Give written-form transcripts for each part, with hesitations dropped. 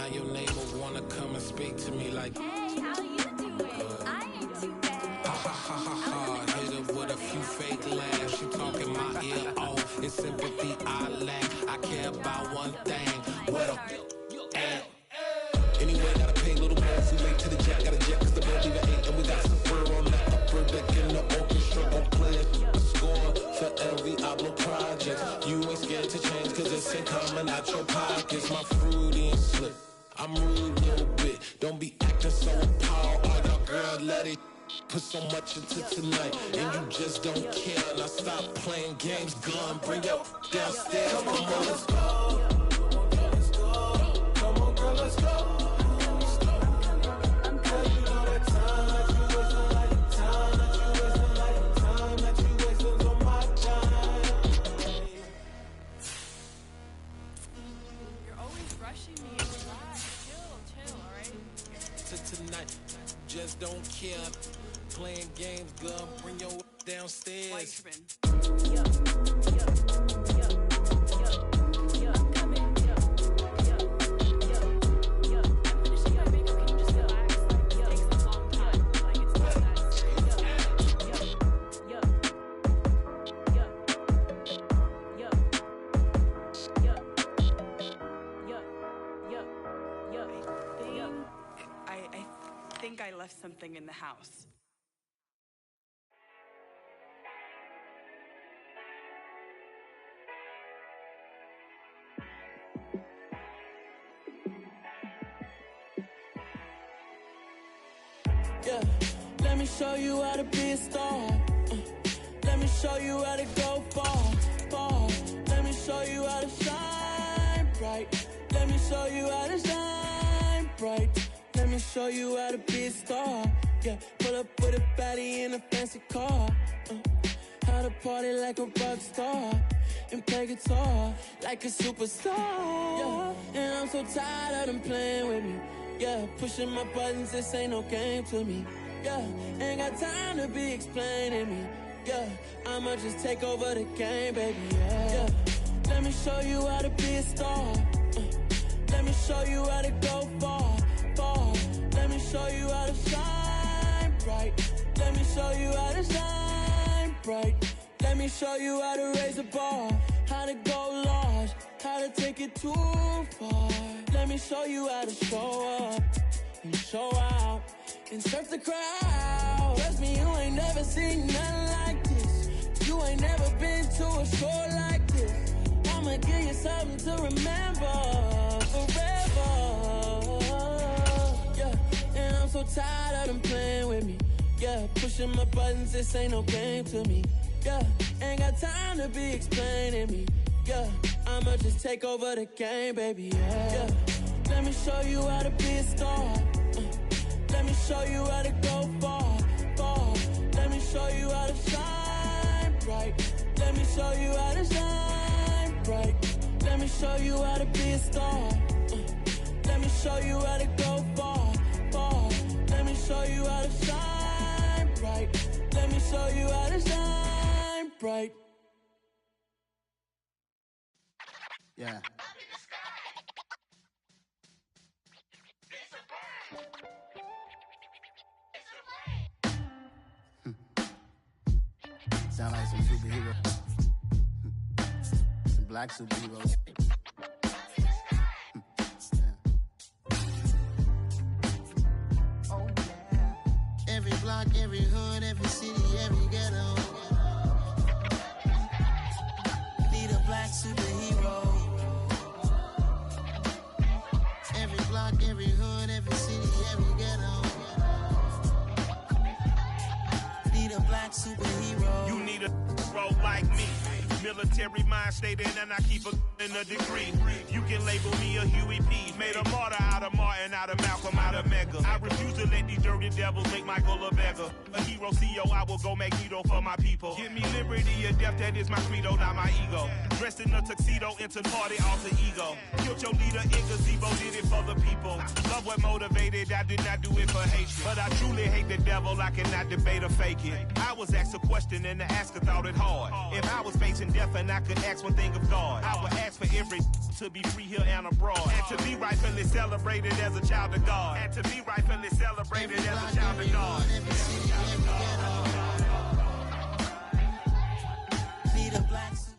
now your neighbor wanna come and speak to me like, hey, how you doing? I ain't too bad. Ha ha ha ha ha. Hit her with a few fake laughs. She talking my ear off. In sympathy I lack. I care about one thing. What a at. Anyway, gotta pay a little more if we late to the jack. Gotta jet cause the boat leave at 8. And we got some fur on that upper deck in the orchestra. Gon' play a score for every Ablo project. You ain't scared to change cause it's ain't coming out your pockets. My fruity and slip. I'm rude a little bit. Don't be acting so appalled. All y'all girl, let it put so much into tonight. And you just don't care. Now stop playing games, gun. Bring your downstairs. Come on, let's go. Come on, girl, let's go. Just don't care. Playing games, girl. Bring your downstairs. I left something in the house. Yeah, let me show you how to be a star. Let me show you how to go far, far. Let me show you how to shine bright. Let me show you how to shine bright. Let me show you how to be a star. Yeah, pull up with a baddie in a fancy car. How to party like a rock star and play guitar like a superstar. Yeah, and I'm so tired of them playing with me. Yeah, pushing my buttons, this ain't no game to me. Yeah, ain't got time to be explaining me. Yeah, I'ma just take over the game, baby. Yeah, let me show you how to be a star. Let me show you how to go far, far. Let me show you how to shine bright. Let me show you how to shine bright. Let me show you how to raise the bar, how to go large, how to take it too far. Let me show you how to show up and show out and surf the crowd. Trust me, you ain't never seen nothing like this. You ain't never been to a show like this. I'ma give you something to remember forever. Yeah, and I'm so tired of them playing with me. Yeah, pushing my buttons, this ain't no game to me. Yeah, ain't got time to be explaining me. Yeah, I'ma just take over the game, baby. Yeah, let me show you how to be a star. Let me show you how to go far, far. Let me show you how to shine bright. Let me show you how to shine bright. Let me show you how to be a star. Let me show you how to go far, far. Let me show you how to shine bright. Let me show you how to shine bright. Yeah. Sound like some superhero. Some black superheroes. Oh yeah. Every block, every hood, every city, every ghetto. Need a black superhero. Every block, every hood, every city, every ghetto. Need a black superhero. You need a role like me. Military mind stated, and I keep in a degree. You can label me a Huey P. Made a martyr out of Martin, out of Malcolm, out of Mega. I refuse to let these dirty devils make Michael a beggar. A hero CEO, I will go Magneto for my people. Give me liberty or death, that is my credo, not my ego. Dressed in a tuxedo, into party, alter ego. Killed your leader in gazebo, Debo did it for the people. Love what motivated, I did not do it for hate. But I truly hate the devil, I cannot debate or fake it. I was asked a question and the asker thought it hard. If I was facing death and I could ask one thing of God, I would ask for every to be free here and abroad. And to be rightfully celebrated as a child of God. And to be rightfully celebrated as a child of God. Need a black suit.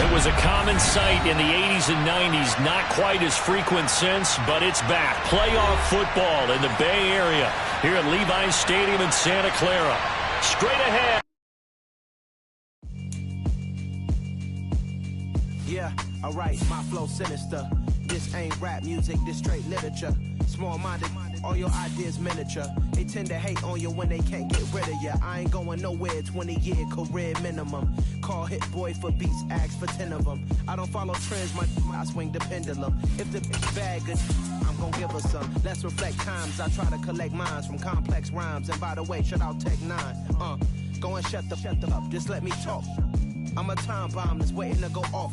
It was a common sight in the 80s and 90s, not quite as frequent since, but it's back. Playoff football in the Bay Area here at Levi's Stadium in Santa Clara. Straight ahead. Yeah, alright, my flow sinister. This ain't rap music, this straight literature. Small-minded, all your ideas miniature. They tend to hate on you when they can't get rid of you. I ain't going nowhere, 20-year career minimum. Call Hit Boy for beats, ask for 10 of them. I don't follow trends, I swing the pendulum. If the bag good, I'm gonna give her some. Let's reflect times, I try to collect minds from complex rhymes. And by the way, shout out Tech 9. Go and shut the up, just let me talk. I'm a time bomb that's waiting to go off.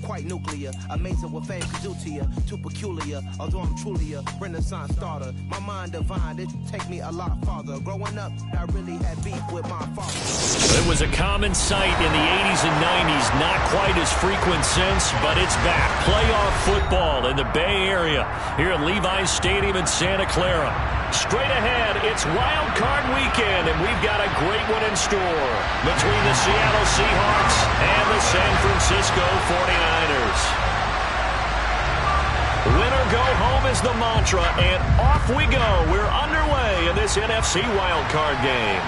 Quite nuclear, amazing what fame could do to you. Too peculiar, although I'm truly a renaissance starter. My mind divine, it take me a lot farther. Growing up, I really had beef with my father. It was a common sight in the 80s and 90s, not quite as frequent since, but it's back. Playoff football in the Bay Area here at Levi's Stadium in Santa Clara. Straight ahead, it's Wild Card Weekend, and we've got a great one in store between the Seattle Seahawks and the San Francisco 49ers. Win or go home is the mantra, and off we go. We're underway in this NFC Wild Card game.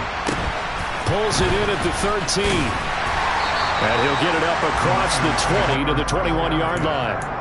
Pulls it in at the 13. And he'll get it up across the 20 to the 21-yard line.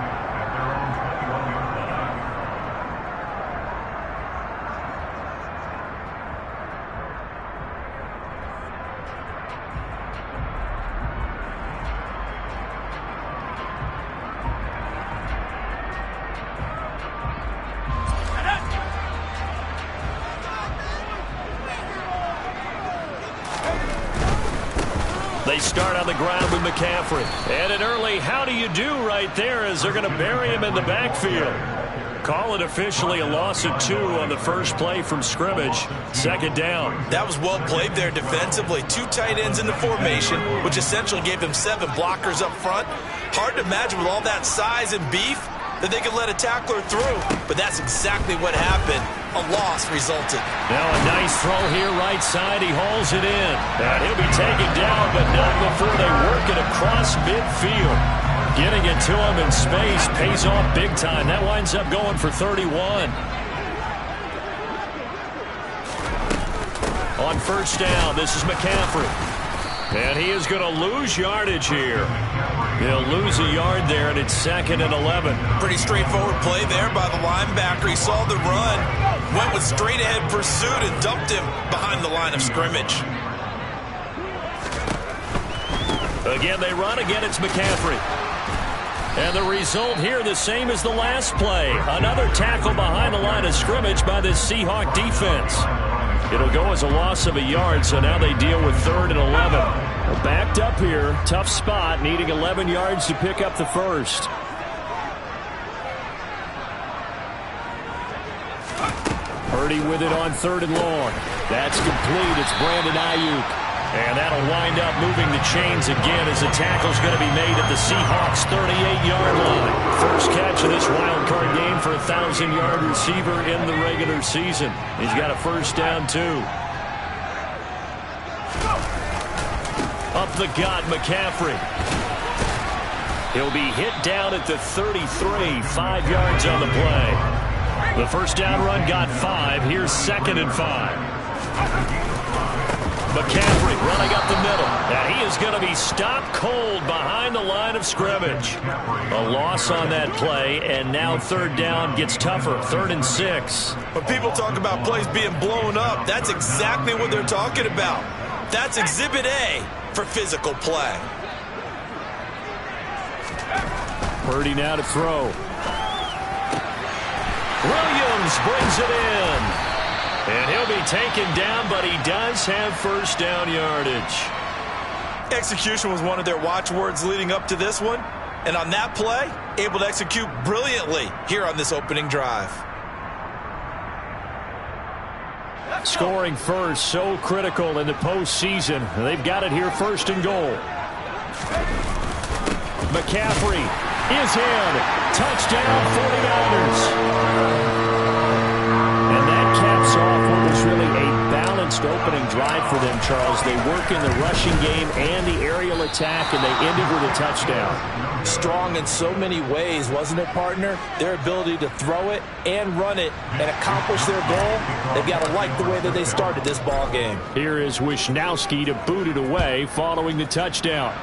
They start on the ground with McCaffrey. And an early how do you do right there as they're going to bury him in the backfield. Call it officially a loss of 2 on the first play from scrimmage. Second down. That was well played there defensively. 2 tight ends in the formation, which essentially gave them 7 blockers up front. Hard to imagine with all that size and beef that they could let a tackler through. But that's exactly what happened. A loss resulted. Now a nice throw here right side. He hauls it in. And he'll be taken down, but not before they work it across midfield. Getting it to him in space pays off big time. That winds up going for 31. On first down, this is McCaffrey. And he is going to lose yardage here. He'll lose a yard there, and it's 2nd and 11. Pretty straightforward play there by the linebacker. He saw the run, went with straight-ahead pursuit, and dumped him behind the line of scrimmage. Again, they run. Again, it's McCaffrey. And the result here, the same as the last play. Another tackle behind the line of scrimmage by the Seahawk defense. It'll go as a loss of a yard, so now they deal with 3rd and 11. Well, backed up here, tough spot, needing 11 yards to pick up the first. Purdy with it on 3rd and long. That's complete. It's Brandon Ayuk. And that'll wind up moving the chains again as the tackle's going to be made at the Seahawks' 38-yard line. First catch of this wild card game for a 1,000-yard receiver in the regular season. He's got a first down, too. Up the gut, McCaffrey. He'll be hit down at the 33, 5 yards on the play. The first down run got 5. Here's 2nd and 5. McCaffrey running up the middle. And he is going to be stopped cold behind the line of scrimmage. A loss on that play, and now 3rd down gets tougher. 3rd and 6. When people talk about plays being blown up, that's exactly what they're talking about. That's Exhibit A for physical play. Purdy now to throw. Williams brings it in. And he'll be taken down, but he does have first down yardage. Execution was one of their watchwords leading up to this one. And on that play, able to execute brilliantly here on this opening drive. Scoring first, so critical in the postseason. They've got it here, first and goal. McCaffrey is in. Touchdown, 49ers. And that caps off what was really a balanced opening drive for them, Charles. They work in the rushing game and the aerial attack, and they ended with a touchdown. Strong in so many ways, wasn't it, partner? Their ability to throw it and run it and accomplish their goal, they've got to like the way that they started this ball game. Here is Wisnowski to boot it away following the touchdown.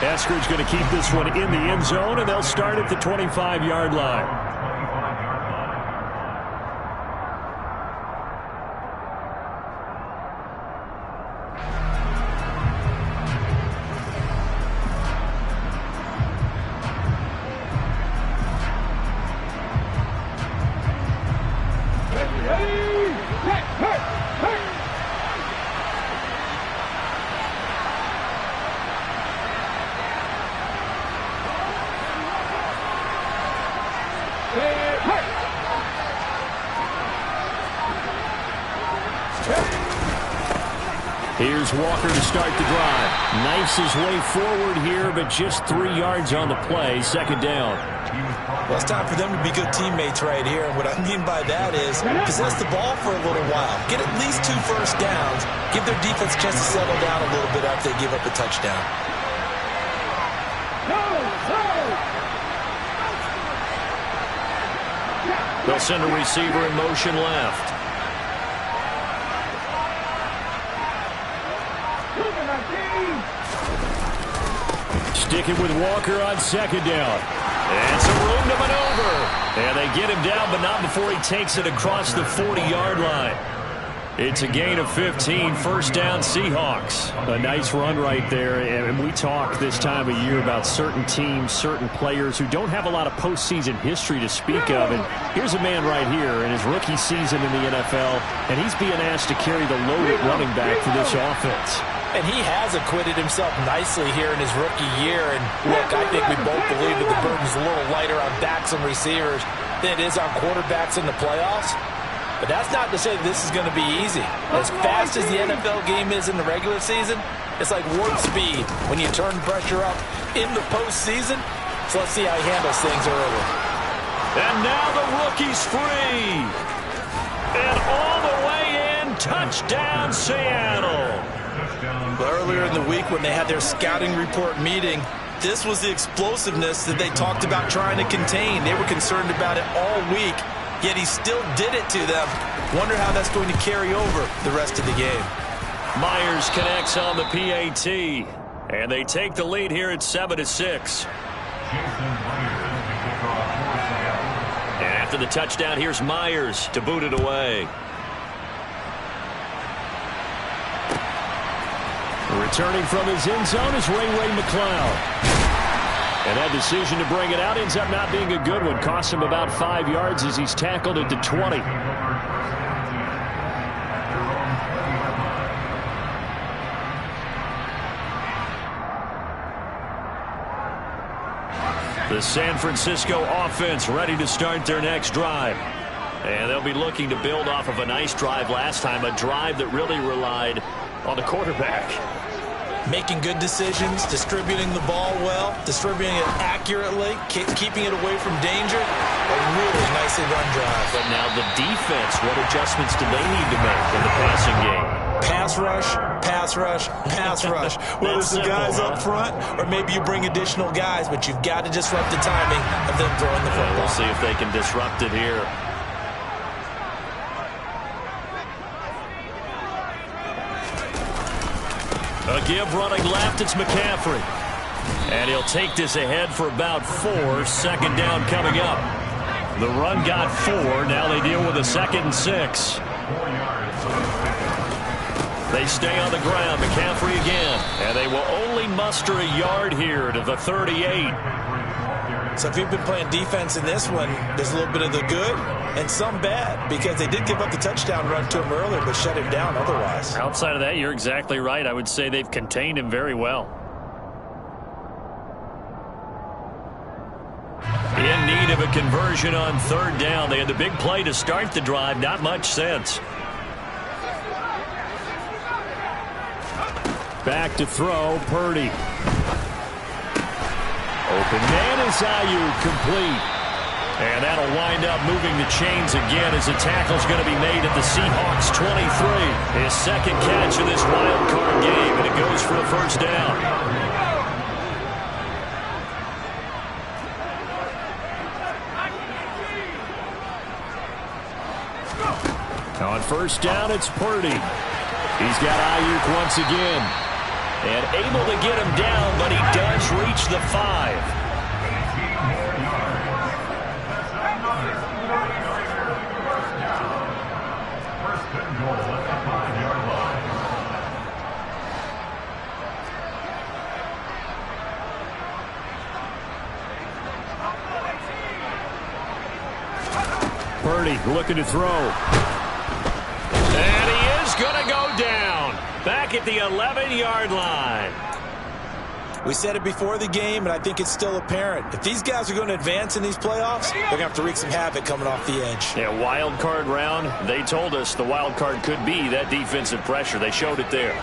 Eskridge going to keep this one in the end zone, and they'll start at the 25-yard line. Here's Walker to start the drive. Knifes his way forward here, but just 3 yards on the play. Second down. Well, it's time for them to be good teammates right here. And what I mean by that is possess the ball for a little while. Get at least 2 first downs. Give their defense a chance to settle down a little bit after they give up a touchdown. They'll send a receiver in motion left. Sticking with Walker on second down. And some room to maneuver. And they get him down, but not before he takes it across the 40-yard line. It's a gain of 15, first down Seahawks. A nice run right there. And we talk this time of year about certain teams, certain players who don't have a lot of postseason history to speak of. And here's a man right here in his rookie season in the NFL, and he's being asked to carry the load at running back for this offense. And he has acquitted himself nicely here in his rookie year. And look, I think we both believe that the burden's a little lighter on backs and receivers than it is on quarterbacks in the playoffs. But that's not to say that this is going to be easy. As fast as the NFL game is in the regular season, it's like warp speed when you turn pressure up in the postseason. So let's see how he handles things early. And now the rookie's free. And all the way in, touchdown Seattle. Earlier in the week when they had their scouting report meeting, this was the explosiveness that they talked about trying to contain. They were concerned about it all week, yet he still did it to them. Wonder how that's going to carry over the rest of the game. Myers connects on the PAT, and they take the lead here at 7-6. And after the touchdown, here's Myers to boot it away. Returning from his end zone is Ray McCloud. And that decision to bring it out ends up not being a good one. Cost him about 5 yards as he's tackled at the 20. The San Francisco offense ready to start their next drive. And they'll be looking to build off of a nice drive last time, a drive that really relied on the quarterback. Making good decisions, distributing the ball well, distributing it accurately, keeping it away from danger. A really nicely run drive. But now the defense, what adjustments do they need to make in the passing game? Pass rush, pass rush, pass rush. Whether it's the guys up front or maybe you bring additional guys, but you've got to disrupt the timing of them throwing the football. We'll see if they can disrupt it here. A give running left, it's McCaffrey. And he'll take this ahead for about 4. Second down coming up. The run got 4. Now they deal with a 2nd and 6. They stay on the ground. McCaffrey again. And they will only muster a yard here to the 38. So if you've been playing defense in this one, there's a little bit of the good and some bad, because they did give up the touchdown run to him earlier, but shut him down otherwise. Outside of that, you're exactly right. I would say they've contained him very well. In need of a conversion on third down. They had the big play to start the drive. Not much sense. Back to throw, Purdy. Open man is Ayuk, complete. And that'll wind up moving the chains again as the tackle's going to be made at the Seahawks 23. His second catch of this wild card game, and it goes for a first down. On first down, it's Purdy. He's got Ayuk once again. And able to get him down, but he does reach the 5. Purdy looking to throw. And he is going to go down. Back at the 11-yard line. We said it before the game, and I think it's still apparent. If these guys are going to advance in these playoffs, they're going to have to wreak some havoc coming off the edge. Yeah, wild card round. They told us the wild card could be that defensive pressure. They showed it there.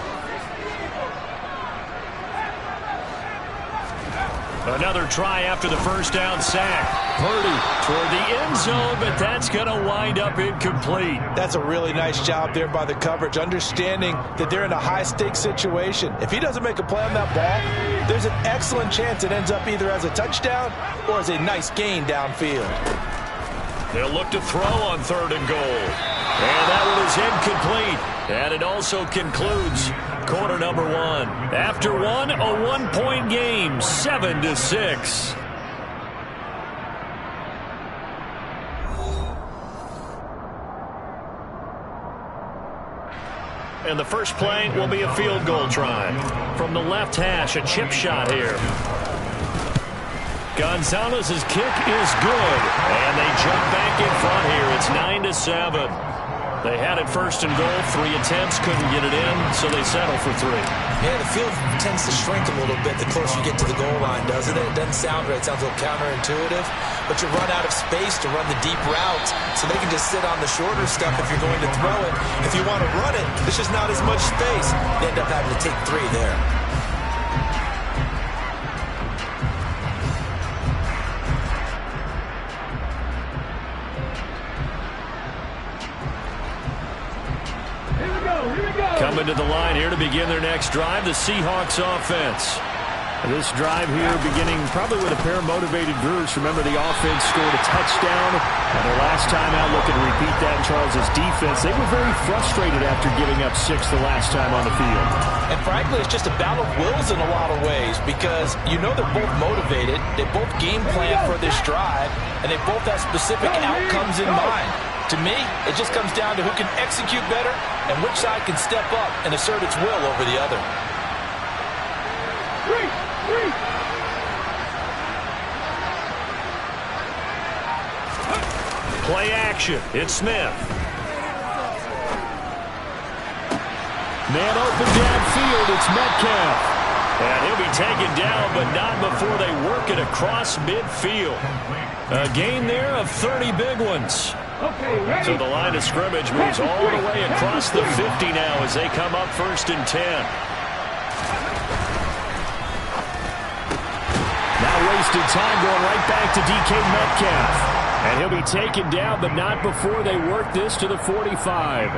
Another try after the first down sack. Purdy toward the end zone, but that's going to wind up incomplete. That's a really nice job there by the coverage, understanding that they're in a high-stakes situation. If he doesn't make a play on that ball, there's an excellent chance it ends up either as a touchdown or as a nice gain downfield. They'll look to throw on third and goal. And that one is incomplete. And it also concludes quarter number 1. After one, a one-point game, 7-6. And the first play will be a field goal try. From the left hash, a chip shot here. Gonzalez's kick is good. And they jump back in front here. It's 9-7. They had it first and goal, 3 attempts, couldn't get it in, so they settle for 3. Yeah, the field tends to shrink a little bit the closer you get to the goal line, doesn't it? It doesn't sound right. It sounds a little counterintuitive, but you run out of space to run the deep routes, so they can just sit on the shorter stuff if you're going to throw it. If you want to run it, there's just not as much space. They end up having to take 3 there. Coming to the line here to begin their next drive, the Seahawks offense. This drive here beginning probably with a pair of motivated groups. Remember, the offense scored a touchdown, and their last time out looking to repeat that in Charles' defense. They were very frustrated after giving up 6 the last time on the field. And frankly, it's just a battle of wills in a lot of ways, because you know they're both motivated, they both game plan for this drive, and they both have specific outcomes in mind. To me, it just comes down to who can execute better and which side can step up and assert its will over the other. Play action. It's Smith. Man open downfield. It's Metcalf. And he'll be taken down, but not before they work it across midfield. A gain there of 30 big ones. So the line of scrimmage moves all the way across the 50 now as they come up first and 10. Now wasted time going right back to DK Metcalf. And he'll be taken down, but not before they work this to the 45.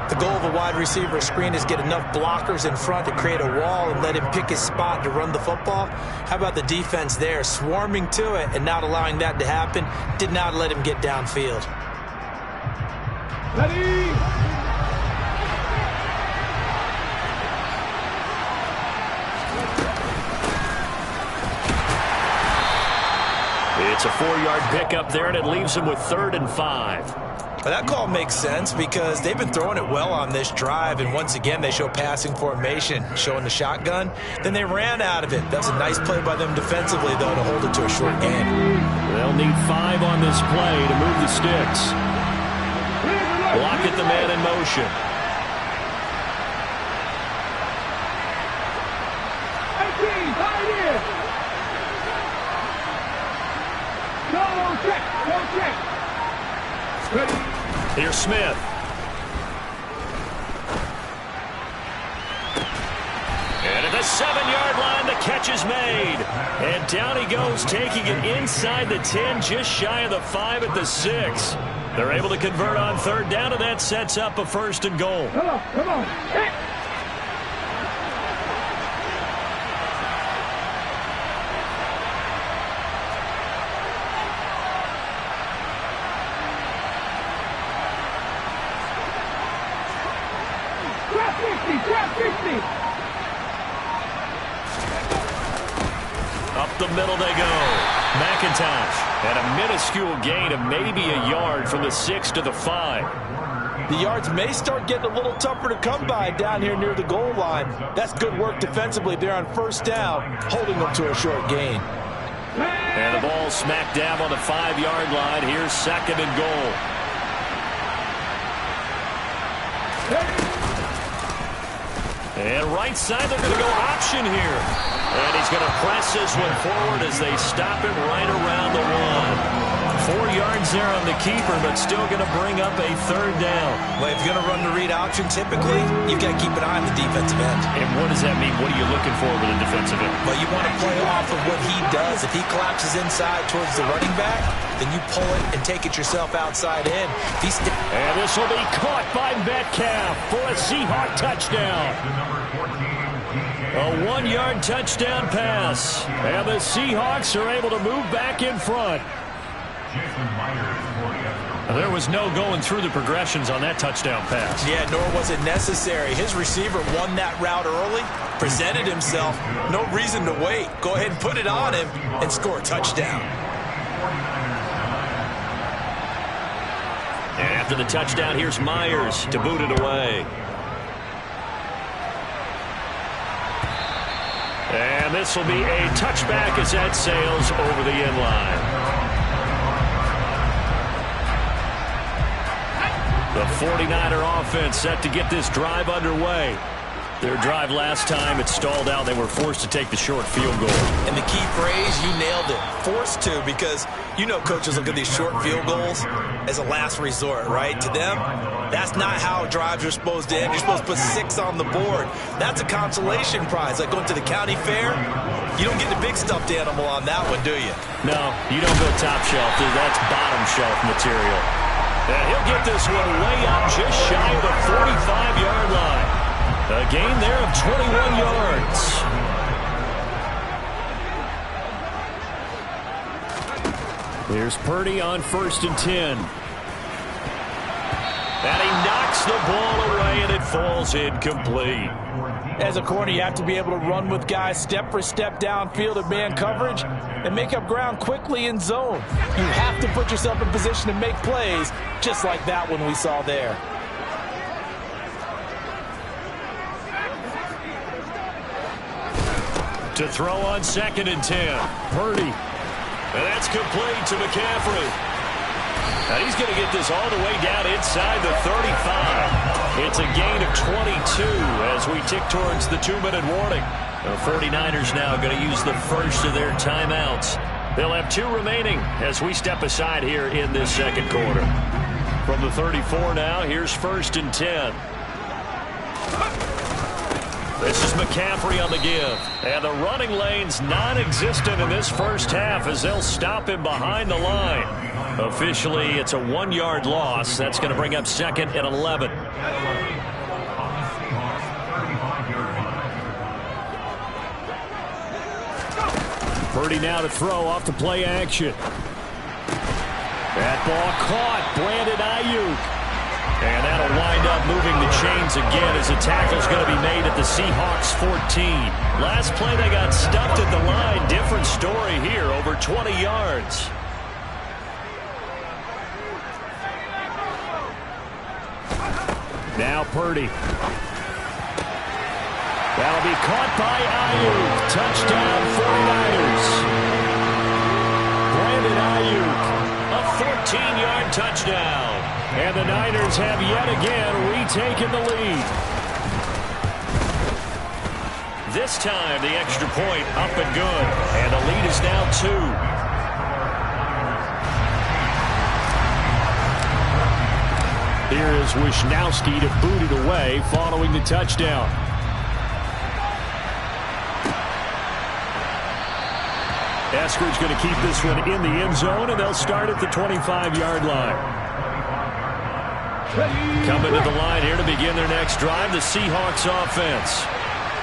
The goal of a wide receiver screen is get enough blockers in front to create a wall and let him pick his spot to run the football. How about the defense there, swarming to it and not allowing that to happen? Did not let him get downfield. Ready? It's a 4-yard pickup there, and it leaves him with 3rd and 5. Well, that call makes sense because they've been throwing it well on this drive, and once again they show passing formation, showing the shotgun. Then they ran out of it. That was a nice play by them defensively, though, to hold it to a short gain. They'll need 5 on this play to move the sticks. Block at the man in motion. Here's Smith. And at the 7-yard line, the catch is made. And down he goes, taking it inside the 10, just shy of the 5 at the 6. They're able to convert on 3rd down, and that sets up a 1st and goal. Come on. Hey. Up the middle they go. McIntosh at a minuscule gain of maybe a yard from the 6 to the 5. The yards may start getting a little tougher to come by down here near the goal line. That's good work defensively there on 1st down, holding them to a short gain. And the ball smack dab on the 5-yard line. Here's 2nd and goal. And right side, they're going to go option here. And he's going to press this one forward as they stop it right around the 1. 4 yards there on the keeper, but still going to bring up a 3rd down. Well, if you're going to run the read option, typically, you've got to keep an eye on the defensive end. And what does that mean? What are you looking for with a defensive end? Well, you want to play off of what he does. If he collapses inside towards the running back, then you pull it and take it yourself outside in. And this will be caught by Metcalf for a Seahawk touchdown. A 1-yard touchdown pass. And the Seahawks are able to move back in front. There was no going through the progressions on that touchdown pass. Yeah, nor was it necessary. His receiver won that route early, presented himself. No reason to wait. Go ahead and put it on him and score a touchdown. And after the touchdown, here's Myers to boot it away. And this will be a touchback as that sails over the end line. The 49er offense set to get this drive underway. Their drive last time, it stalled out. They were forced to take the short field goal. And the key phrase, you nailed it. Forced to, because you know coaches look at these short field goals as a last resort, right? To them, that's not how drives are supposed to end. You're supposed to put 6 on the board. That's a consolation prize. Like going to the county fair, you don't get the big stuffed animal on that one, do you? No, you don't go top shelf. That's bottom shelf material. And he'll get this one way up just shy of the 45-yard line. A gain there of 21 yards. Here's Purdy on 1st and 10. And he knocks the ball away, and it falls incomplete. As a corner, you have to be able to run with guys step for step downfield in man coverage and make up ground quickly in zone. You have to put yourself in position to make plays, just like that one we saw there. To throw on 2nd and 10. Purdy. And that's complete to McCaffrey. And he's going to get this all the way down inside the 35. It's a gain of 22 as we tick towards the 2-minute warning. The 49ers now going to use the first of their timeouts. They'll have 2 remaining as we step aside here in this 2nd quarter. From the 34 now, here's 1st and 10. This is McCaffrey on the give. And the running lane's non-existent in this first half as they'll stop him behind the line. Officially, it's a 1-yard loss. That's going to bring up 2nd and 11. Purdy now to throw off the play action. That ball caught. Brandon Ayuk. And that'll wind up moving the chains again as a tackle's going to be made at the Seahawks 14. Last play they got stuffed at the line. Different story here, over 20 yards. Now Purdy. That'll be caught by Ayuk. Touchdown 49ers. Brandon Ayuk, a 14-yard touchdown. And the Niners have yet again retaken the lead. This time the extra point up and good. And the lead is now 2. Here is Wisnowski to boot it away following the touchdown. Eskridge going to keep this one in the end zone, and they'll start at the 25-yard line. Coming to the line here to begin their next drive, the Seahawks offense.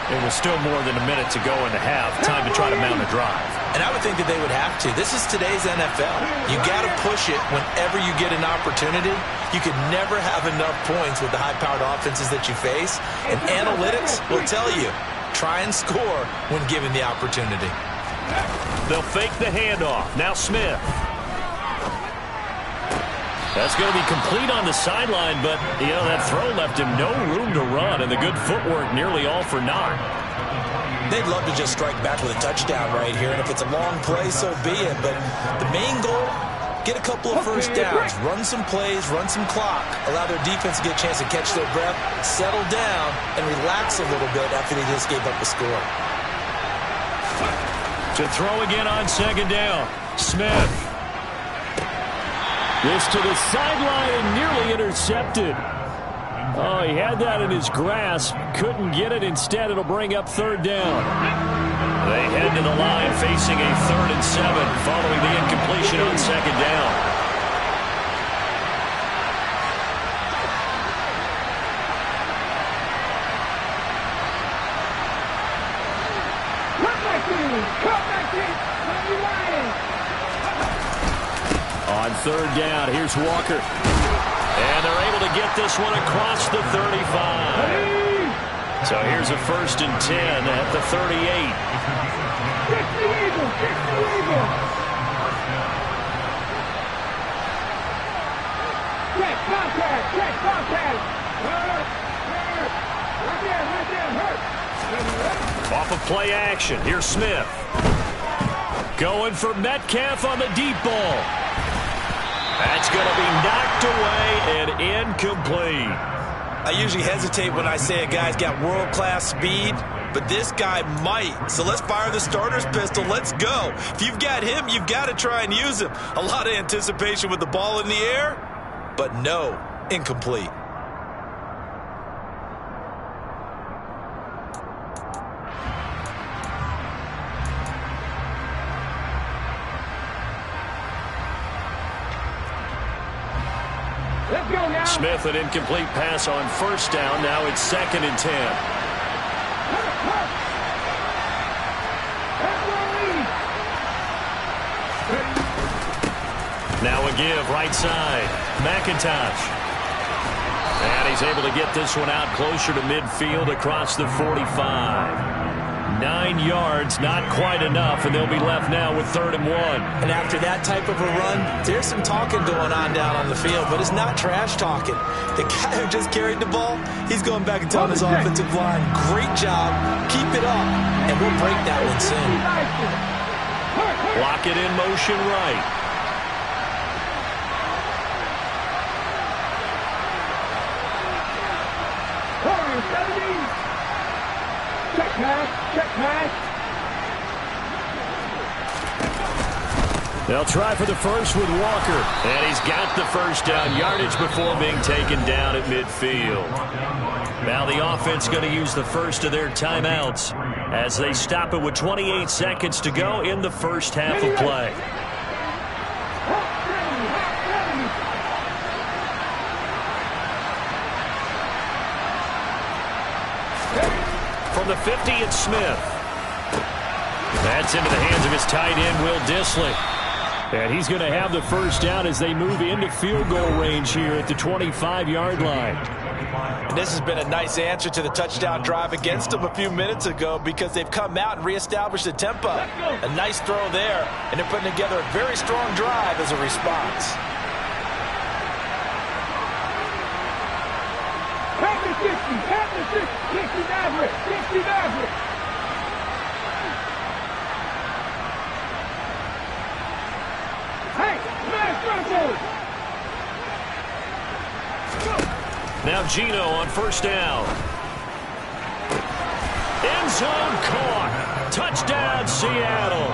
It was still more than a minute to go in the half. Time to try to mount a drive. And I would think that they would have to. This is today's NFL. You got to push it whenever you get an opportunity. You can never have enough points with the high-powered offenses that you face. And analytics will tell you, try and score when given the opportunity. They'll fake the handoff. Now Smith. That's going to be complete on the sideline, but, you know, that throw left him no room to run, and the good footwork nearly all for naught. They'd love to just strike back with a touchdown right here, and if it's a long play, so be it. But the main goal, get a couple of first downs, run some plays, run some clock, allow their defense to get a chance to catch their breath, settle down, and relax a little bit after they just gave up a score. To throw again on second down. Smith. This to the sideline and nearly intercepted. Oh, he had that in his grasp. Couldn't get it. Instead, it'll bring up third down. They head to the line facing a 3rd and 7 following the incompletion on second down. On third down, here's Walker. And they're able to get this one across the 35. So here's a 1st and 10 at the 38. Check contact. Off of play action, here's Smith. Going for Metcalf on the deep ball. That's going to be knocked away and incomplete. I usually hesitate when I say a guy's got world-class speed, but this guy might. So let's fire the starter's pistol. Let's go. If you've got him, you've got to try and use him. A lot of anticipation with the ball in the air, but no, incomplete. Smith, an incomplete pass on 1st down. Now it's 2nd and 10. Now a give right side. McIntosh. And he's able to get this one out closer to midfield across the 45. 9 yards, not quite enough, and they'll be left now with 3rd and 1. And after that type of a run, there's some talking going on down on the field, but it's not trash talking. The guy who just carried the ball, he's going back and telling his offensive line, great job, keep it up, and we'll break that one soon. Lock it in motion right. Check pass. They'll try for the first with Walker. And he's got the 1st down yardage before being taken down at midfield. Now the offense going to use the first of their timeouts as they stop it with 28 seconds to go in the first half of play. From the 50, it's Smith. That's into the hands of his tight end, Will Dissly. And he's going to have the 1st down as they move into field goal range here at the 25-yard line. And this has been a nice answer to the touchdown drive against them a few minutes ago because they've come out and reestablished the tempo. A nice throw there, and they're putting together a very strong drive as a response. Dixie Maverick. Dixie Maverick. Hey, smash Russell. Now Geno on first down. End zone caught. Touchdown, Seattle.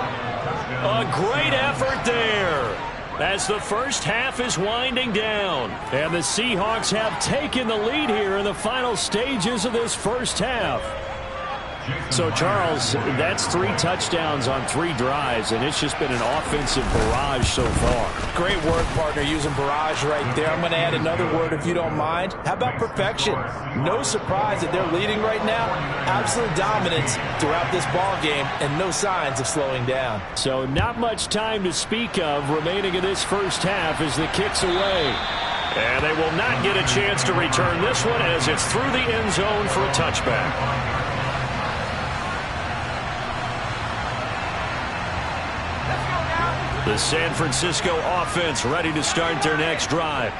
A great effort there as the first half is winding down. And the Seahawks have taken the lead here in the final stages of this first half. So, Charles, that's 3 touchdowns on 3 drives, and it's just been an offensive barrage so far. Great word, partner, using barrage right there. I'm going to add another word if you don't mind. How about perfection? No surprise that they're leading right now. Absolute dominance throughout this ball game and no signs of slowing down. So not much time to speak of remaining in this first half as the kick's away. And they will not get a chance to return this one as it's through the end zone for a touchback. The San Francisco offense ready to start their next drive.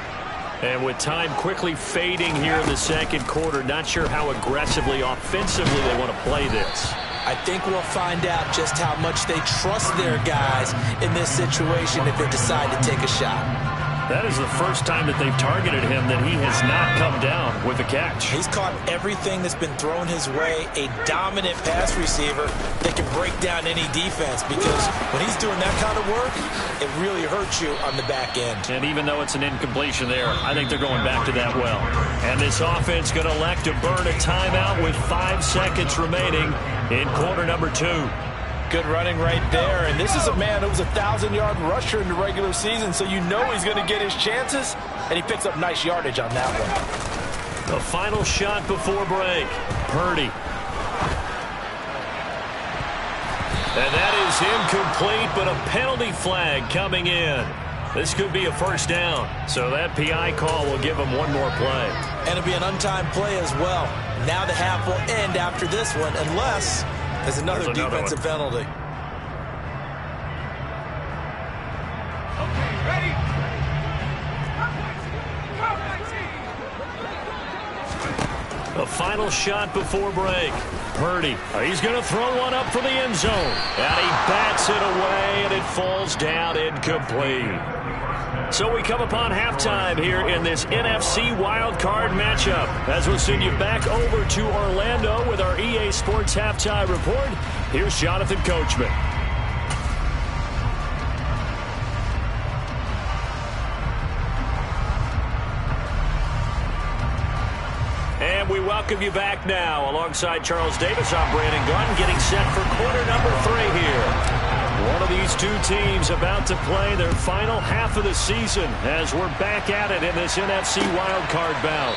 And with time quickly fading here in the second quarter, not sure how aggressively, offensively they want to play this. I think we'll find out just how much they trust their guys in this situation if they decide to take a shot. That is the first time that they've targeted him that he has not come down with a catch. He's caught everything that's been thrown his way. A dominant pass receiver that can break down any defense, because when he's doing that kind of work, it really hurts you on the back end. And even though it's an incompletion there, I think they're going back to that well. And this offense going to elect to burn a timeout with 5 seconds remaining in quarter number 2. Good running right there, and this is a man who was a 1,000-yard rusher in the regular season, so you know he's going to get his chances, and he picks up nice yardage on that one. The final shot before break. Purdy. And that is incomplete, but a penalty flag coming in. This could be a first down, so that PI call will give him one more play. And it'll be an untimed play as well. Now the half will end after this one, unless there's another defensive penalty. Okay, ready? The final shot before break. Purdy. He's going to throw one up for the end zone. And he bats it away, and it falls down incomplete. So we come upon halftime here in this NFC wildcard matchup as we'll send you back over to Orlando with our EA Sports Halftime Report. Here's Jonathan Coachman. And we welcome you back now. Alongside Charles Davis, I'm Brandon Gunn, getting set for quarter number 3 here. One of these two teams about to play their final half of the season as we're back at it in this NFC wildcard bout.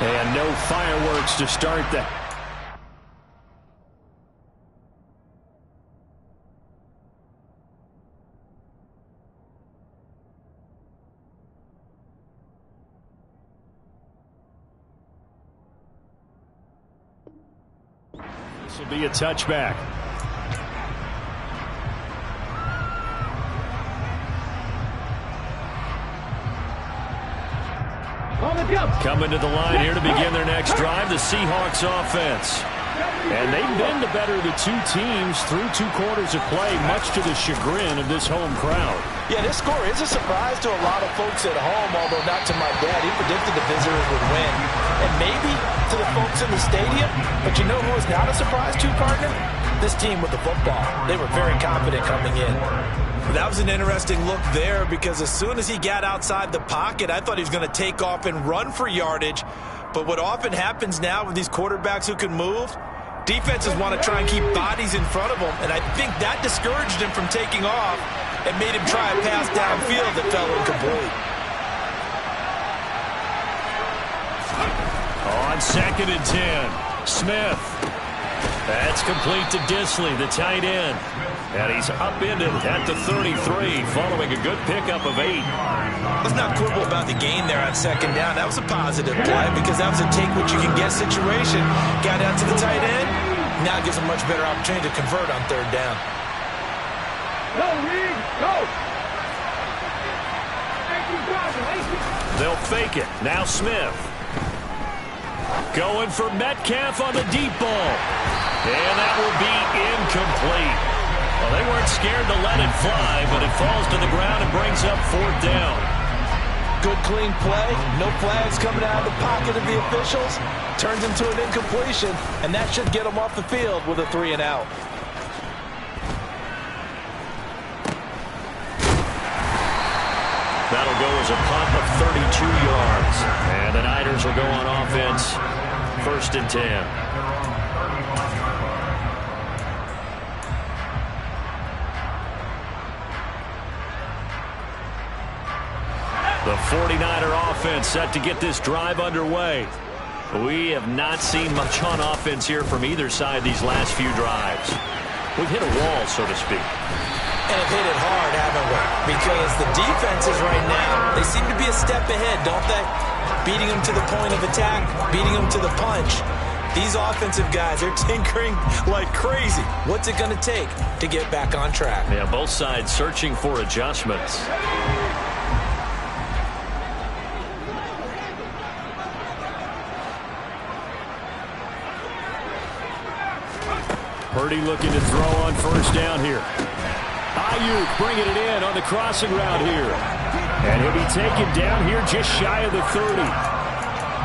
And no fireworks to start that. This will be a touchback. Coming to the line here to begin their next drive, the Seahawks offense. And they've been the better of the two teams through 2 quarters of play, much to the chagrin of this home crowd. Yeah, this score is a surprise to a lot of folks at home, although not to my dad. He predicted the visitors would win. And maybe to the folks in the stadium, but you know who was not a surprise to, partner? This team with the football. They were very confident coming in. That was an interesting look there, because as soon as he got outside the pocket, I thought he was going to take off and run for yardage. But what often happens now with these quarterbacks who can move, defenses want to try and keep bodies in front of them, and I think that discouraged him from taking off and made him try a pass downfield that fell incomplete. On 2nd and 10, Smith. That's complete to Disley, the tight end. And he's upended at the 33 following a good pickup of 8. Let's not quibble about the gain there on 2nd down. That was a positive play because that was a take-what-you-can-get situation. Got out to the tight end. Now gives a much better opportunity to convert on 3rd down. Go, Reed, go! They'll fake it. Now Smith. Going for Metcalf on the deep ball. And that will be incomplete. Well, they weren't scared to let it fly, but it falls to the ground and brings up 4th down. Good, clean play. No flags coming out of the pocket of the officials. Turns into an incompletion, and that should get them off the field with a 3 and out. That'll go as a punt of 32 yards. And the Niners will go on offense, 1st and 10. The 49er offense set to get this drive underway. We have not seen much on offense here from either side these last few drives. We've hit a wall, so to speak. And have hit it hard, haven't we? Because the defenses right now, they seem to be a step ahead, don't they? Beating them to the point of attack, beating them to the punch. These offensive guys, they're tinkering like crazy. What's it going to take to get back on track? Yeah, both sides searching for adjustments. Purdy looking to throw on 1st down here. Ayuk bringing it in on the crossing route here. And he'll be taken down here just shy of the 30.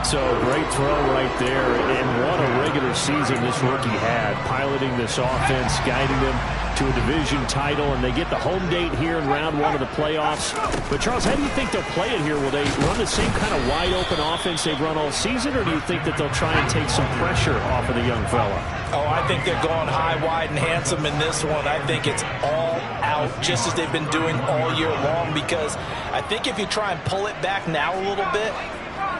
So great throw right there. And what a regular season this rookie had. Piloting this offense, guiding them to a division title. And they get the home date here in round 1 of the playoffs. But Charles, how do you think they'll play it here? Will they run the same kind of wide open offense they've run all season? Or do you think that they'll try and take some pressure off of the young fella? Oh, I think they're going high, wide, and handsome in this one. I think it's all out, just as they've been doing all year long, because I think if you try and pull it back now a little bit,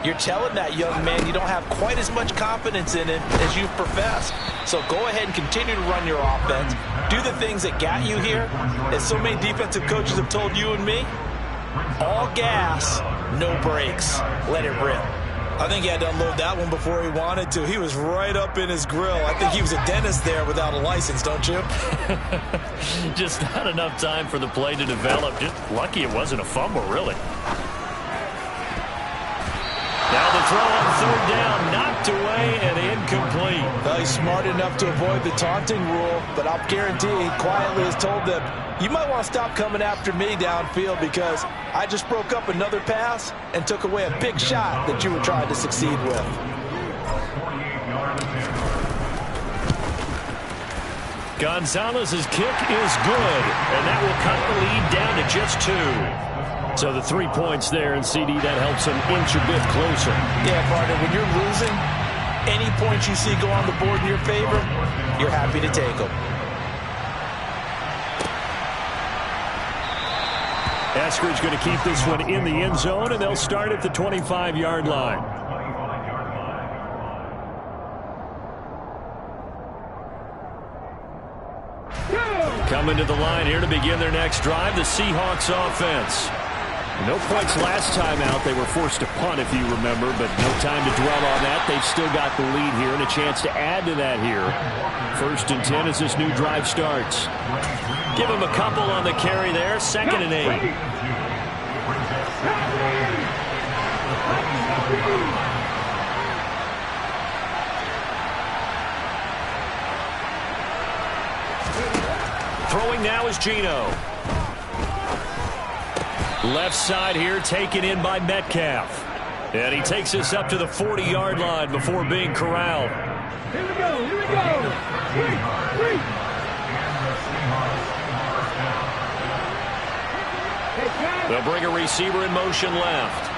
you're telling that young man you don't have quite as much confidence in it as you've professed. So go ahead and continue to run your offense. Do the things that got you here. As so many defensive coaches have told you and me, all gas, no brakes. Let it rip. I think he had to unload that one before he wanted to. He was right up in his grill. I think he was a dentist there without a license, don't you? Just not enough time for the play to develop. Just lucky it wasn't a fumble, really. Now the throw on 3rd down, knocked away and incomplete. Well, he's smart enough to avoid the taunting rule, but I'll guarantee he quietly has told them, you might want to stop coming after me downfield because I just broke up another pass and took away a big shot that you were trying to succeed with. Gonzalez's kick is good, and that will cut the lead down to just 2. So the 3 points there, and CD, that helps them inch a bit closer. Yeah, partner, when you're losing, any points you see go on the board in your favor, you're happy to take them. Eskridge going to keep this one in the end zone, and they'll start at the 25-yard line. Coming to the line here to begin their next drive, the Seahawks offense. No points last time out. They were forced to punt, if you remember, but no time to dwell on that. They've still got the lead here and a chance to add to that here. 1st and 10 as this new drive starts. Give him a couple on the carry there. 2nd and 8. Throwing now is Geno. Left side here taken in by Metcalf. And he takes us up to the 40-yard line before being corralled. Here we go, here we go. Three. They'll bring a receiver in motion left.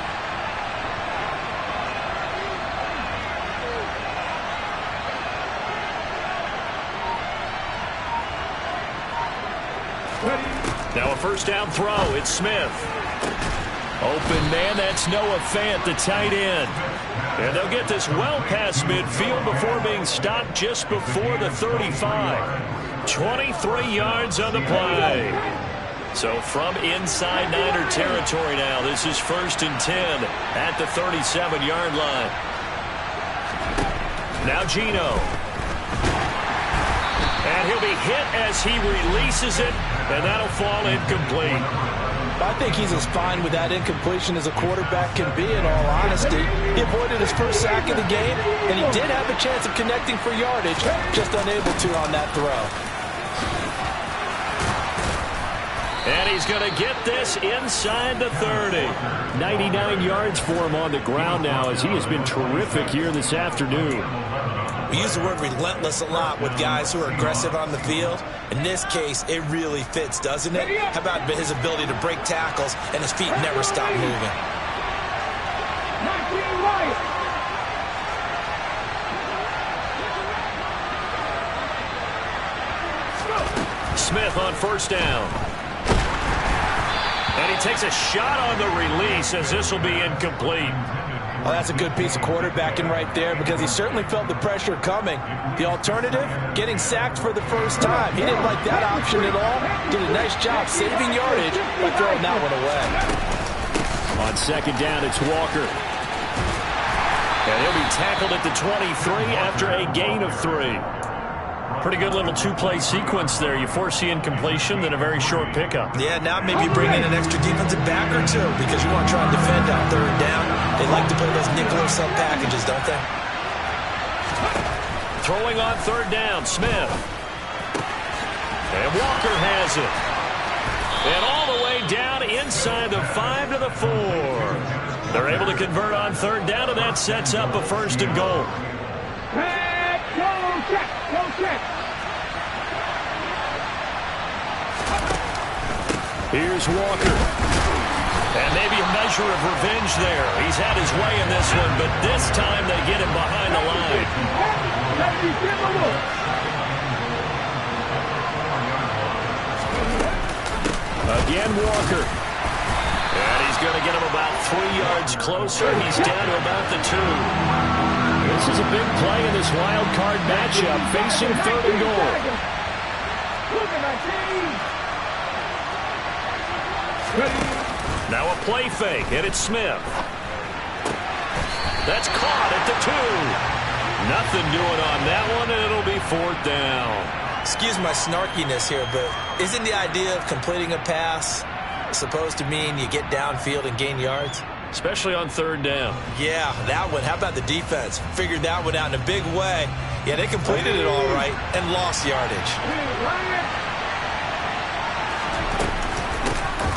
Now a 1st down throw. It's Smith. Open man, that's Noah Fant, the tight end. And they'll get this well past midfield before being stopped just before the 35. 23 yards on the play. So from inside Niner territory now, this is 1st and 10 at the 37-yard line. Now Geno. And he'll be hit as he releases it, and that'll fall incomplete. I think he's as fine with that incompletion as a quarterback can be, in all honesty. He avoided his first sack of the game, and he did have a chance of connecting for yardage, just unable to on that throw. And he's going to get this inside the 30. 99 yards for him on the ground now, as he has been terrific here this afternoon. We use the word relentless a lot with guys who are aggressive on the field. In this case, it really fits, doesn't it? How about his ability to break tackles and his feet never stop moving? Smith on first down. And he takes a shot on the release, as this will be incomplete. Well, that's a good piece of quarterbacking right there, because he certainly felt the pressure coming. The alternative, getting sacked for the first time. He didn't like that option at all. Did a nice job saving yardage by throwing that one away. On second down, it's Walker. And he'll be tackled at the 23 after a gain of 3. Pretty good little two-play sequence there. You force the incompletion, then a very short pickup. Yeah, now maybe bring in an extra defensive back or two, because you want to try and defend on third down. They like to play those nickel or sub packages, don't they? Throwing on third down, Smith. And Walker has it. And all the way down inside the 5 to the 4. They're able to convert on third down, and that sets up a 1st and goal. Here's Walker. And maybe a measure of revenge there. He's had his way in this one, but this time they get him behind the line. Again, Walker. And he's going to get him about 3 yards closer. He's down to about the 2. This is a big play in this wild card matchup, facing 3rd and goal. Now a play fake, and it's Smith. That's caught at the 2. Nothing doing on that one, and it'll be 4th down. Excuse my snarkiness here, but isn't the idea of completing a pass supposed to mean you get downfield and gain yards? Especially on third down. Yeah, that one. How about the defense? Figured that one out in a big way. Yeah, they completed it all right and lost yardage.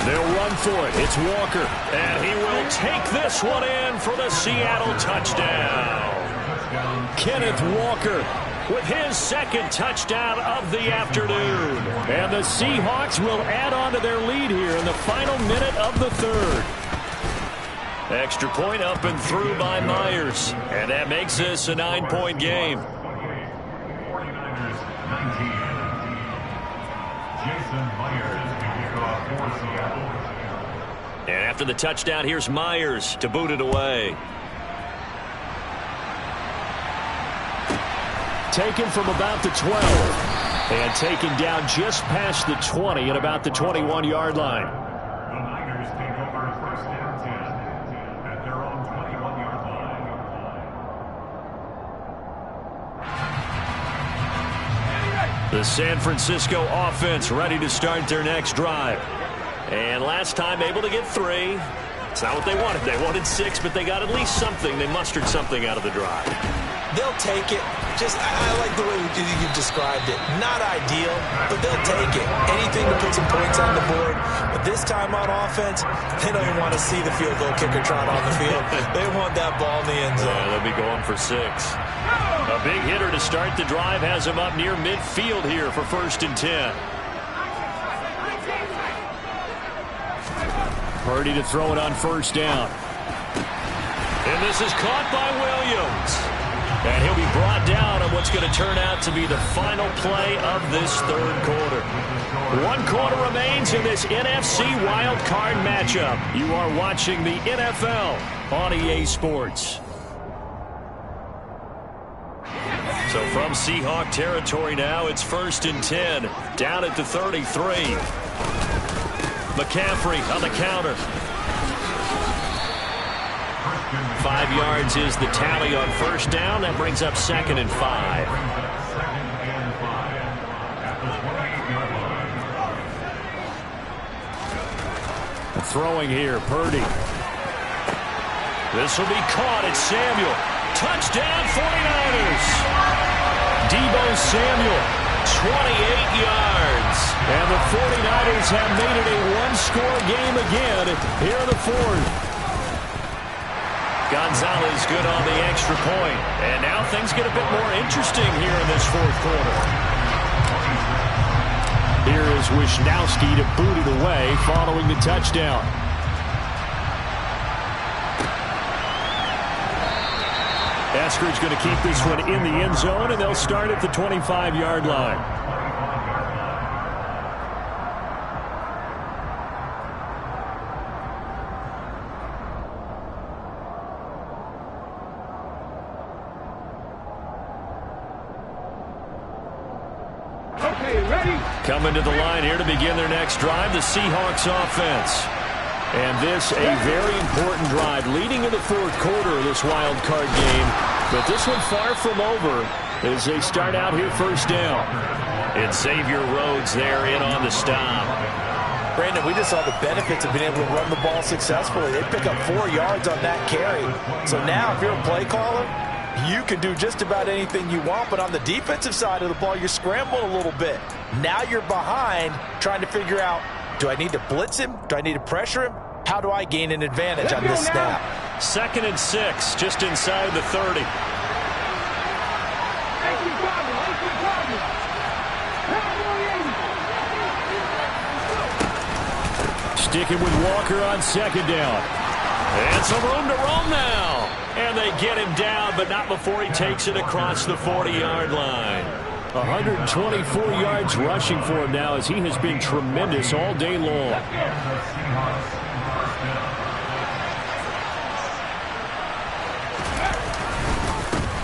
They'll run for it. It's Walker. And he will take this one in for the Seattle touchdown. Kenneth Walker with his 2nd touchdown of the afternoon. And the Seahawks will add on to their lead here in the final minute of the 3rd. Extra point up and through by Myers. And that makes this a 9-point game. And after the touchdown, here's Myers to boot it away. Taken from about the 12. And taken down just past the 20 at about the 21-yard line. The Niners take over 1st and 10 at their own 21-yard line. The San Francisco offense ready to start their next drive. And last time able to get 3. It's not what they wanted. They wanted 6, but they got at least something. They mustered something out of the drive. They'll take it. I like the way you've described it. Not ideal, but they'll take it. Anything to put some points on the board. But this time on offense, they don't even want to see the field goal kicker trot on the field. They want that ball in the end zone. They'll be going for 6. A big hitter to start the drive has him up near midfield here for 1st and 10. Purdy to throw it on 1st down. And this is caught by Williams. And he'll be brought down on what's going to turn out to be the final play of this 3rd quarter. 1 quarter remains in this NFC wild card matchup. You are watching the NFL on EA Sports. So from Seahawk territory now, it's 1st and 10. Down at the 33. McCaffrey on the counter. 5 yards is the tally on 1st down. That brings up 2nd and 5. throwing here. Purdy. This will be caught. It's Samuel. Touchdown 49ers. Deebo Samuel, 28 yards. And the 49ers have made it a one-score game again here in the fourth. Gonzalez good on the extra point. And now things get a bit more interesting here in this fourth quarter. Here is Wisnowski to boot it away following the touchdown. Eskridge going to keep this one in the end zone, and they'll start at the 25-yard line. Okay, ready? Coming to the line here to begin their next drive, the Seahawks offense. And this a very important drive leading in the fourth quarter of this wild card game. But this one far from over as they start out here first down. It's Xavier Rhodes there in on the stop. Brandon, we just saw the benefits of being able to run the ball successfully. They pick up 4 yards on that carry. So now if you're a play caller, you can do just about anything you want. But on the defensive side of the ball, you're scrambling a little bit. Now you're behind trying to figure out, do I need to blitz him? Do I need to pressure him? How do I gain an advantage on this snap? 2nd and 6, just inside the 30. Sticking with Walker on 2nd down. And some room to roam now. And they get him down, but not before he takes it across the 40-yard line. 124 yards rushing for him now as he has been tremendous all day long.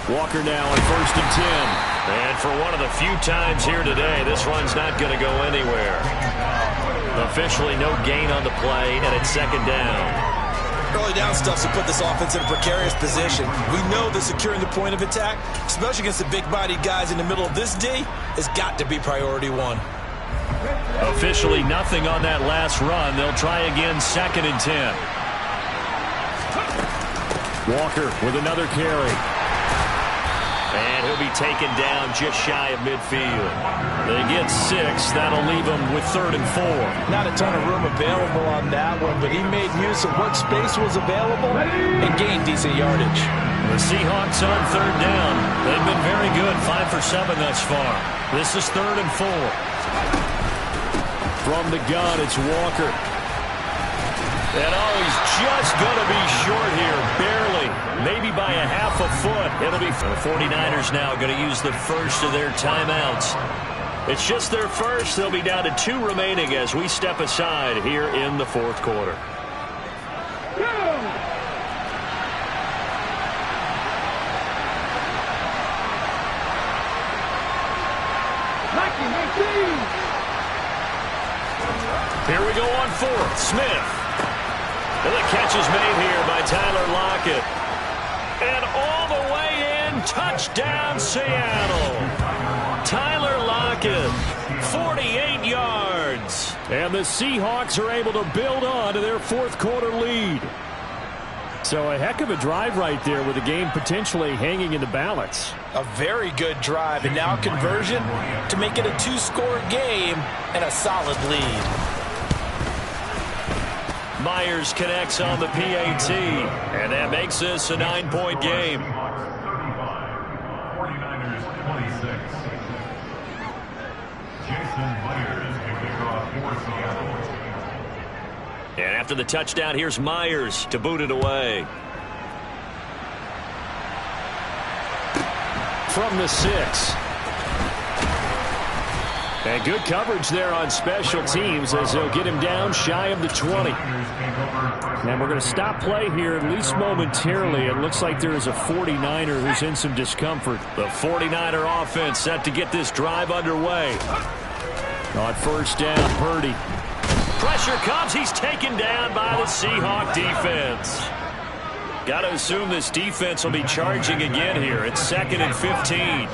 Walker now on 1st and 10. And for one of the few times here today, this run's not going to go anywhere. Officially no gain on the play, and it's 2nd down. Early down stuff to put this offense in a precarious position. We know that securing the point of attack, especially against the big-bodied guys in the middle of this D, has got to be priority one. Officially nothing on that last run. They'll try again 2nd and 10. Walker with another carry. And he'll be taken down just shy of midfield. They get 6. That'll leave them with 3rd and 4. Not a ton of room available on that one, but he made use of what space was available and gained decent yardage. The Seahawks on 3rd down. They've been very good, 5 for 7 thus far. This is 3rd and 4. From the gun, it's Walker. And he's just going to be short here, barely, maybe by a half a foot. It'll be the 49ers now going to use the first of their timeouts. It's just their first. They'll be down to 2 remaining as we step aside here in the fourth quarter. Here we go on 4th. Smith. And the catch is made here by Tyler Lockett. And all the way in, touchdown Seattle. Tyler Lockett, 48 yards. And the Seahawks are able to build on to their fourth quarter lead. So a heck of a drive right there with the game potentially hanging in the balance. A very good drive, and now conversion to make it a 2-score game and a solid lead. Myers connects on the PAT, and that makes this a 9-point game. 49ers 26. Jason Myers to kick off for Seattle. And after the touchdown, here's Myers to boot it away. From the 6. And good coverage there on special teams as they'll get him down shy of the 20. And we're going to stop play here, at least momentarily. It looks like there is a 49er who's in some discomfort. The 49er offense set to get this drive underway. On 1st down, Purdy. Pressure comes. He's taken down by the Seahawk defense. Got to assume this defense will be charging again here. It's 2nd and 15.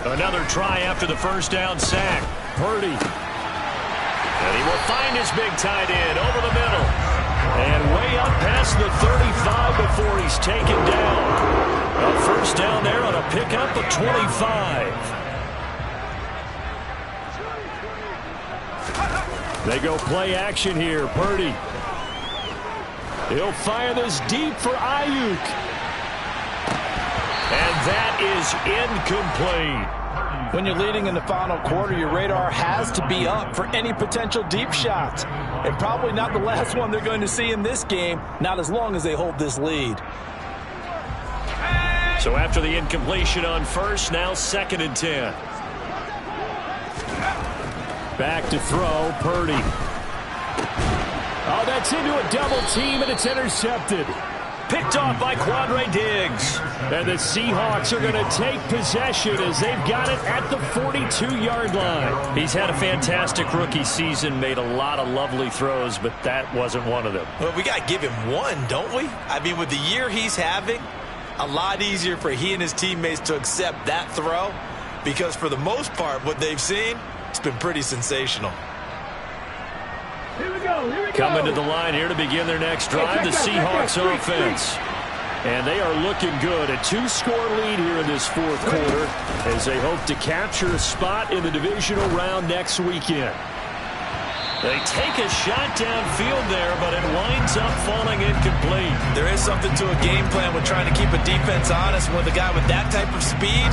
Another try after the first down sack. Purdy. And he will find his big tight end over the middle. And way up past the 35 before he's taken down. A first down there on a pickup of 25. They go play action here. Purdy. He'll fire this deep for Ayuk. And that is incomplete. When you're leading in the final quarter, your radar has to be up for any potential deep shots. And probably not the last one they're going to see in this game, not as long as they hold this lead. So after the incompletion on first, now 2nd and 10. Back to throw, Purdy. Oh, that's into a double team, and it's intercepted. Picked off by Quandre Diggs. And the Seahawks are going to take possession as they've got it at the 42-yard line. He's had a fantastic rookie season, made a lot of lovely throws, but that wasn't one of them. Well, we got to give him one, don't we? I mean, with the year he's having, a lot easier for he and his teammates to accept that throw because for the most part, what they've seen, it's been pretty sensational. Here we go. Coming to the line here to begin their next drive, the Seahawks offense. And they are looking good. A 2-score lead here in this 4th quarter as they hope to capture a spot in the divisional round next weekend. They take a shot downfield there, but it winds up falling incomplete. There is something to a game plan with trying to keep a defense honest. With a guy with that type of speed,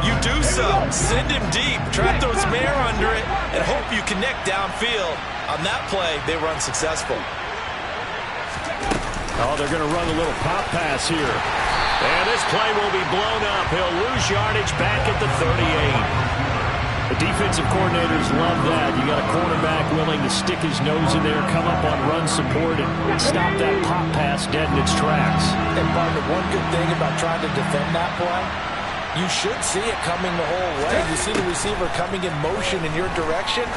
you do so. Send him deep, try to throw some air under it, and hope you connect downfield. On that play, they were unsuccessful. Oh, they're going to run a little pop pass here. And this play will be blown up. He'll lose yardage back at the 38. The defensive coordinators love that. You got a quarterback willing to stick his nose in there, come up on run support, and stop that pop pass dead in its tracks. And, partner, one good thing about trying to defend that play, you should see it coming the whole way. You see the receiver coming in motion in your direction.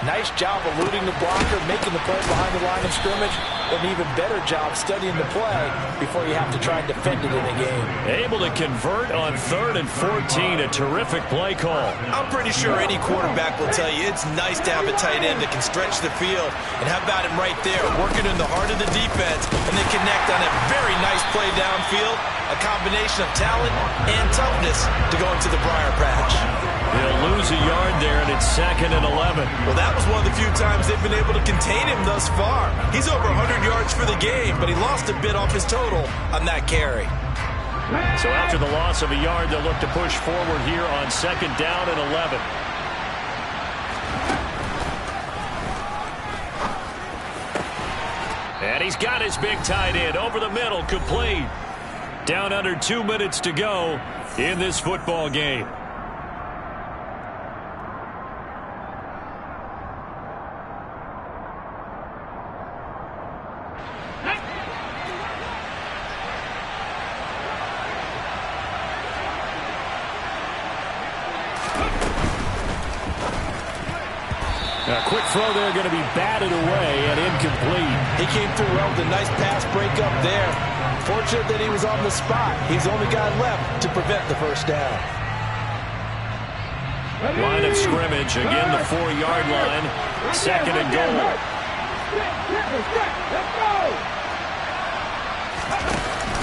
Nice job eluding the blocker, making the play behind the line of scrimmage. An even better job studying the play before you have to try and defend it in a game. Able to convert on 3rd and 14. A terrific play call. I'm pretty sure any quarterback will tell you it's nice to have a tight end that can stretch the field. And how about him right there, working in the heart of the defense, and then connect on a very nice play downfield. A combination of talent and toughness to go into the briar patch. He'll lose a yard there, and it's 2nd and 11. Well, that was one of the few times they've been able to contain him thus far. He's over 100 yards for the game, but he lost a bit off his total on that carry. So after the loss of a yard, they'll look to push forward here on 2nd down and 11. And he's got his big tight end over the middle, complete. Down under 2 minutes to go in this football game. A quick throw there, going to be batted away and incomplete. He came through well with a nice pass breakup there. Fortunate that he was on the spot. He's the only guy left to prevent the first down. Line of scrimmage, again the 4-yard line. 2nd and goal.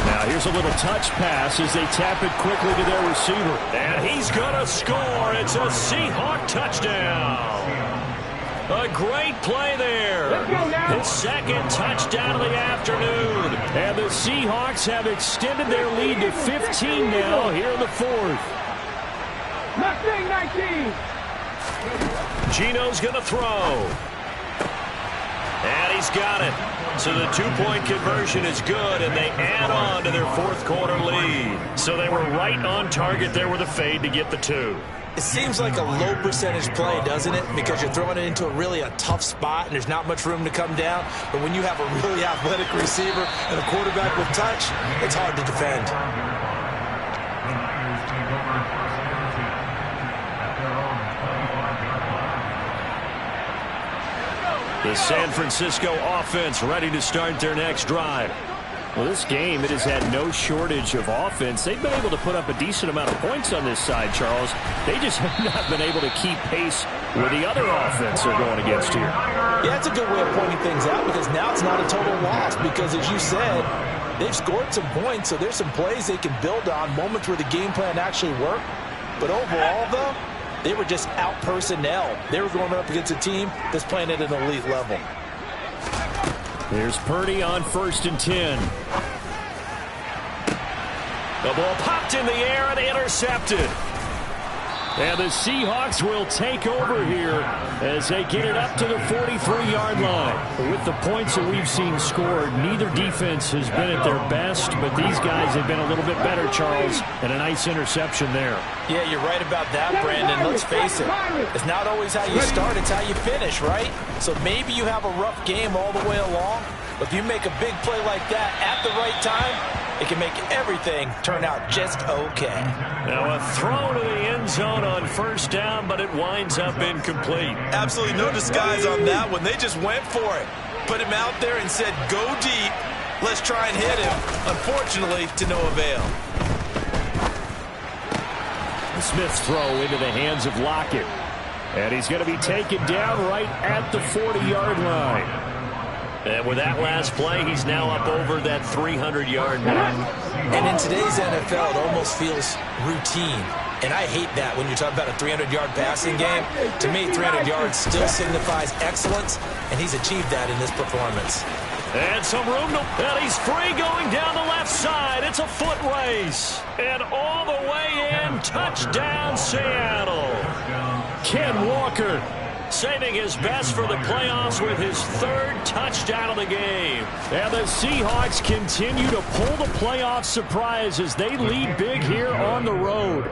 Now here's a little touch pass as they tap it quickly to their receiver. And he's going to score. It's a Seahawk touchdown. A great play there. His 2nd touchdown of the afternoon. And the Seahawks have extended their lead to 15 now here in the 4th. 19. Gino's going to throw. And he's got it. So the 2-point conversion is good, and they add on to their 4th quarter lead. So they were right on target there with a fade to get the 2. It seems like a low percentage play, doesn't it? Because you're throwing it into a tough spot and there's not much room to come down. But when you have a really athletic receiver and a quarterback with touch, it's hard to defend. The San Francisco offense ready to start their next drive. Well, this game, it has had no shortage of offense. They've been able to put up a decent amount of points on this side, Charles. They just have not been able to keep pace with the other offense they're going against here. Yeah, it's a good way of pointing things out because now it's not a total loss because, as you said, they've scored some points, so there's some plays they can build on, moments where the game plan actually worked. But overall, though, they were just out-personnel. They were going up against a team that's playing at an elite level. Here's Purdy on 1st and 10. The ball popped in the air and intercepted. And the Seahawks will take over here as they get it up to the 43-yard line. With the points that we've seen scored, neither defense has been at their best, but these guys have been a little bit better, Charles, and a nice interception there. Yeah, you're right about that, Brandon. Let's face it. It's not always how you start, it's how you finish, right? So maybe you have a rough game all the way along, but if you make a big play like that at the right time, it can make everything turn out just okay. Now a throw to the end zone on 1st down, but it winds up incomplete. Absolutely no disguise on that one. They just went for it. Put him out there and said, go deep. Let's try and hit him. Unfortunately, to no avail. Smith's throw into the hands of Lockett. And he's going to be taken down right at the 40-yard line. And with that last play, he's now up over that 300-yard mark. And in today's NFL, it almost feels routine. And I hate that when you talk about a 300-yard passing game. To me, 300 yards still signifies excellence, and he's achieved that in this performance. And some room to... And he's free going down the left side. It's a foot race. And all the way in, touchdown Seattle. Ken Walker saving his best for the playoffs with his 3rd touchdown of the game. And the Seahawks continue to pull the playoff surprise as they lead big here on the road.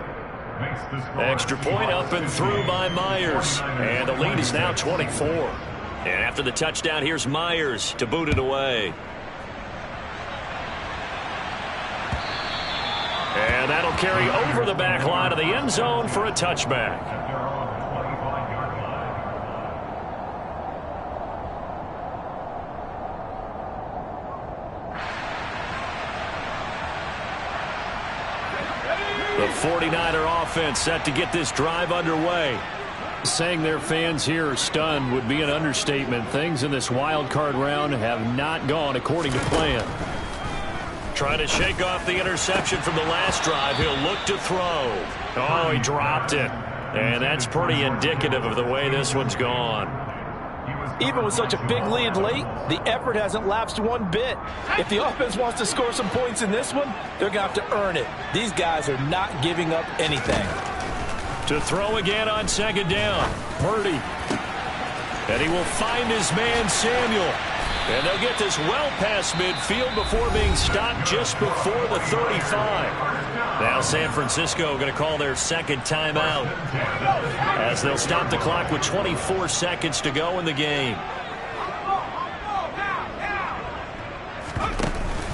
Extra point up and through by Myers. And the lead is now 24. And after the touchdown, here's Myers to boot it away. And that'll carry over the back line of the end zone for a touchback. The 49er offense set to get this drive underway. Saying their fans here are stunned would be an understatement. Things in this wild card round have not gone according to plan. Trying to shake off the interception from the last drive. He'll look to throw. Oh, he dropped it. And that's pretty indicative of the way this one's gone. Even with such a big lead late, the effort hasn't lapsed one bit. If the offense wants to score some points in this one, they're going to have to earn it. These guys are not giving up anything. To throw again on 2nd down. Purdy. And he will find his man Samuel. And they'll get this well past midfield before being stopped just before the 35. Now San Francisco going to call their 2nd timeout as they'll stop the clock with 24 seconds to go in the game.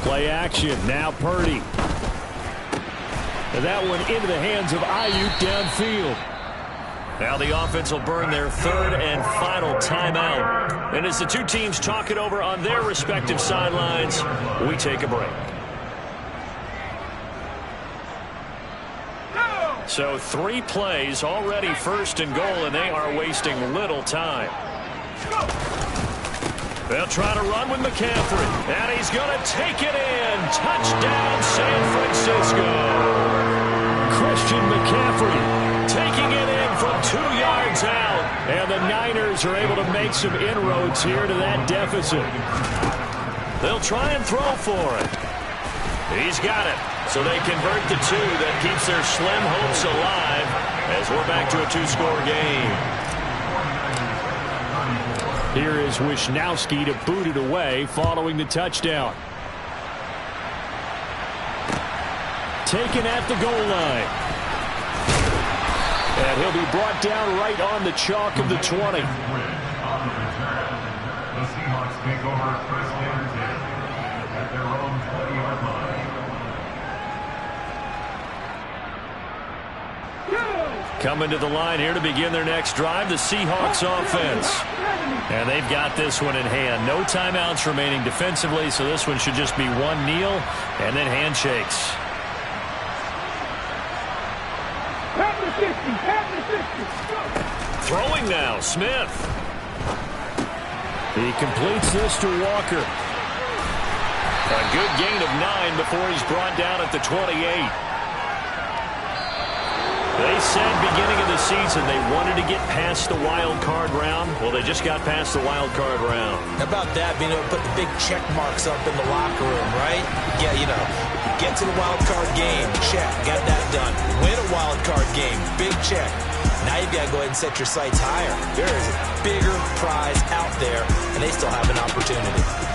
Play action. Now Purdy. And that one into the hands of Ayuk downfield. Now the offense will burn their 3rd and final timeout. And as the two teams talk it over on their respective sidelines, we take a break. So 3 plays already 1st and goal, and they are wasting little time. They'll try to run with McCaffrey, and he's going to take it in. Touchdown, San Francisco. Christian McCaffrey taking it in from 2 yards out, and the Niners are able to make some inroads here to that deficit. They'll try and throw for it. He's got it. So they convert the 2. That keeps their slim hopes alive as we're back to a 2-score game. Here is Wisnowski to boot it away following the touchdown. Taken at the goal line. And he'll be brought down right on the chalk of the 20. The Seahawks take over 1st and 10 at their own 20-yard line. Coming to the line here to begin their next drive, the Seahawks offense. And they've got this one in hand. No timeouts remaining defensively, so this one should just be one kneel and then handshakes. Throwing now, Smith. He completes this to Walker. A good gain of 9 before he's brought down at the 28. They said beginning of the season they wanted to get past the wild card round. Well, they just got past the wild card round. How about that, being able to put the big check marks up in the locker room, right? Yeah, you know, get to the wild card game, check, got that done. Win a wild card game, big check. Now you've got to go ahead and set your sights higher. There is a bigger prize out there, and they still have an opportunity.